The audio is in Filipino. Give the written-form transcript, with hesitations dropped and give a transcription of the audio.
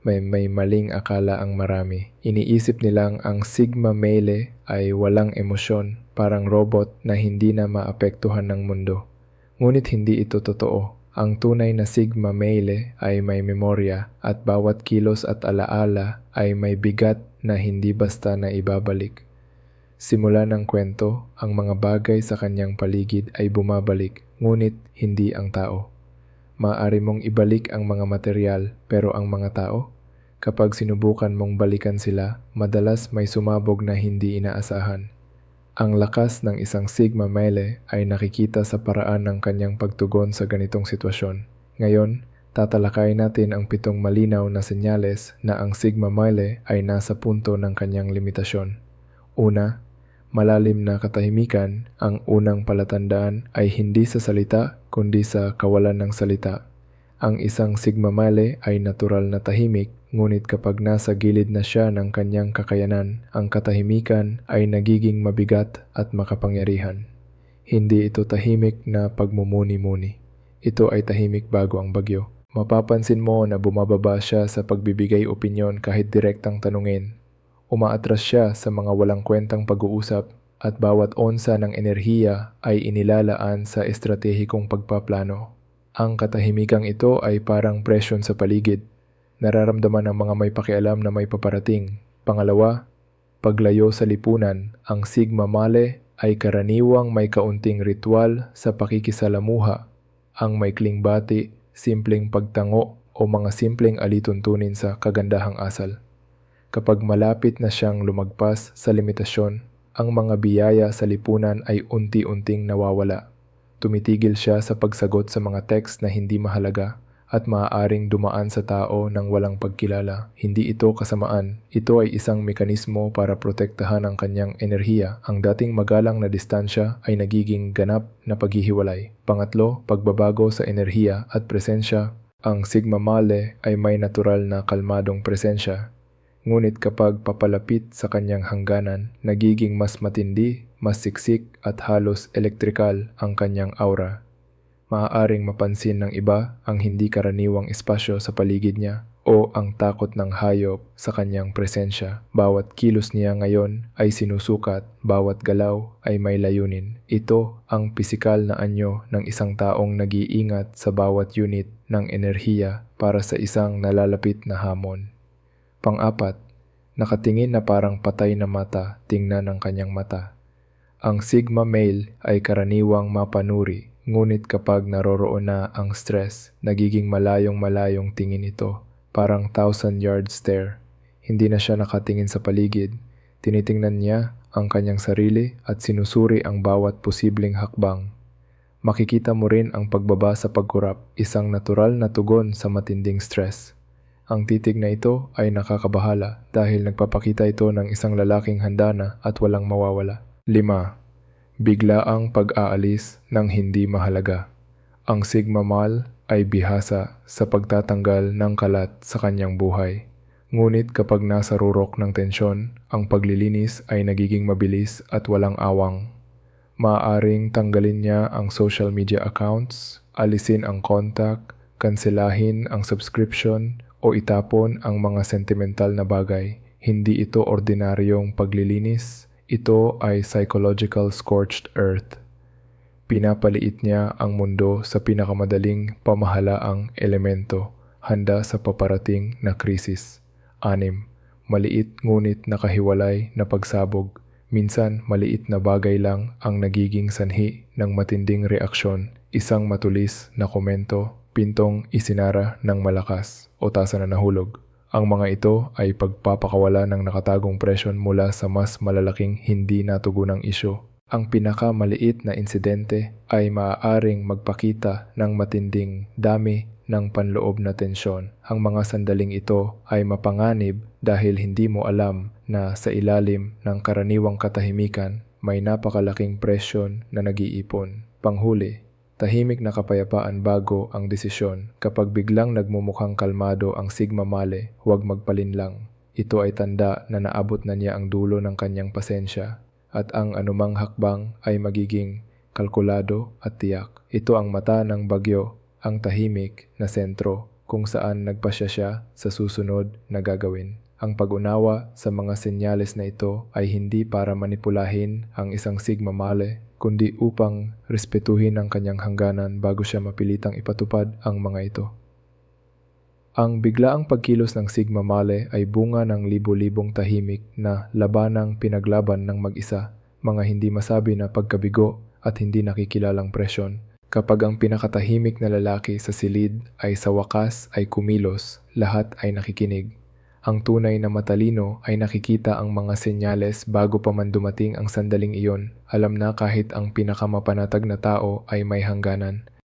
may maling akala ang marami. Iniisip nilang ang Sigma Male ay walang emosyon, parang robot na hindi na maapektuhan ng mundo. Ngunit hindi ito totoo. Ang tunay na Sigma Male ay may memorya at bawat kilos at alaala ay may bigat na hindi basta na ibabalik. Simula ng kwento, ang mga bagay sa kanyang paligid ay bumabalik, ngunit hindi ang tao. Maaari mong ibalik ang mga material, pero ang mga tao? Kapag sinubukan mong balikan sila, madalas may sumabog na hindi inaasahan. Ang lakas ng isang Sigma Male ay nakikita sa paraan ng kanyang pagtugon sa ganitong sitwasyon. Ngayon, tatalakayin natin ang 7 malinaw na senyales na ang Sigma Male ay nasa punto ng kanyang limitasyon. Una, malalim na katahimikan. Ang unang palatandaan ay hindi sa salita, kundi sa kawalan ng salita. Ang isang Sigma Male ay natural na tahimik, ngunit kapag nasa gilid na siya ng kanyang kakayanan, ang katahimikan ay nagiging mabigat at makapangyarihan. Hindi ito tahimik na pagmumuni-muni. Ito ay tahimik bago ang bagyo. Mapapansin mo na bumababa siya sa pagbibigay opinyon kahit direktang tanungin. Umaatras siya sa mga walang kwentang pag-uusap at bawat onsa ng enerhiya ay inilalaan sa estratehikong pagpaplano. Ang katahimikang ito ay parang presyon sa paligid. Nararamdaman ng mga may pakialam na may paparating. Pangalawa, paglayo sa lipunan. Ang Sigma Male ay karaniwang may kaunting ritual sa pakikisalamuha. Ang maikling bati, simpleng pagtango o mga simpleng alituntunin sa kagandahang asal. Kapag malapit na siyang lumagpas sa limitasyon, ang mga biyaya sa lipunan ay unti-unting nawawala. Tumitigil siya sa pagsagot sa mga text na hindi mahalaga at maaaring dumaan sa tao ng walang pagkilala. Hindi ito kasamaan. Ito ay isang mekanismo para protektahan ang kanyang enerhiya. Ang dating magalang na distansya ay nagiging ganap na paghihiwalay. Pangatlo, pagbabago sa enerhiya at presensya. Ang Sigma Male ay may natural na kalmadong presensya. Ngunit kapag papalapit sa kanyang hangganan, nagiging mas matindi, mas siksik at halos elektrikal ang kanyang aura. Maaaring mapansin ng iba ang hindi karaniwang espasyo sa paligid niya o ang takot ng hayop sa kanyang presensya. Bawat kilos niya ngayon ay sinusukat, bawat galaw ay may layunin. Ito ang pisikal na anyo ng isang taong nag-iingat sa bawat unit ng enerhiya para sa isang nalalapit na hamon. Pang-apat, nakatingin na parang patay na mata, tingnan ng kanyang mata. Ang Sigma Male ay karaniwang mapanuri, ngunit kapag naroroon na ang stress, nagiging malayong-malayong tingin ito, parang 1,000-yard stare. Hindi na siya nakatingin sa paligid, tinitingnan niya ang kanyang sarili at sinusuri ang bawat posibleng hakbang. Makikita mo rin ang pagbaba sa pagkurap, isang natural na tugon sa matinding stress. Ang titig na ito ay nakakabahala dahil nagpapakita ito ng isang lalaking handa na at walang mawawala. 5. Biglaang pag-aalis ng hindi mahalaga. Ang Sigma Male ay bihasa sa pagtatanggal ng kalat sa kanyang buhay. Ngunit kapag nasa rurok ng tensyon, ang paglilinis ay nagiging mabilis at walang awang. Maaaring tanggalin niya ang social media accounts, alisin ang contact, kanselahin ang subscription, o itapon ang mga sentimental na bagay. Hindi ito ordinaryong paglilinis, ito ay psychological scorched earth. Pinapaliit niya ang mundo sa pinakamadaling pamahalaang elemento, handa sa paparating na krisis. 6. Maliit ngunit nakahiwalay na pagsabog. Minsan maliit na bagay lang ang nagiging sanhi ng matinding reaksyon. Isang matulis na komento, pintong isinara ng malakas o tasa na nahulog. Ang mga ito ay pagpapakawala ng nakatagong presyon mula sa mas malalaking hindi natugunang isyu. Ang pinakamaliit na insidente ay maaaring magpakita ng matinding dami ng panloob na tensyon. Ang mga sandaling ito ay mapanganib dahil hindi mo alam na sa ilalim ng karaniwang katahimikan may napakalaking presyon na nag-iipon. Panghuli, tahimik na kapayapaan bago ang desisyon. Kapag biglang nagmumukhang kalmado ang Sigma Male, huwag magpalinlang. Ito ay tanda na naabot na niya ang dulo ng kanyang pasensya at ang anumang hakbang ay magiging kalkulado at tiyak. Ito ang mata ng bagyo, ang tahimik na sentro kung saan nagpasya siya sa susunod na gagawin. Ang pag-unawa sa mga senyales na ito ay hindi para manipulahin ang isang Sigma Male, kundi upang respetuhin ang kanyang hangganan bago siya mapilitang ipatupad ang mga ito. Ang biglaang pagkilos ng Sigma Male ay bunga ng libo-libong tahimik na labanang pinaglaban ng mag-isa, mga hindi masabi na pagkabigo at hindi nakikilalang presyon. Kapag ang pinakatahimik na lalaki sa silid ay sa wakas ay kumilos, lahat ay nakikinig. Ang tunay na matalino ay nakikita ang mga senyales bago pa man dumating ang sandaling iyon. Alam na kahit ang pinakamapanatag na tao ay may hangganan.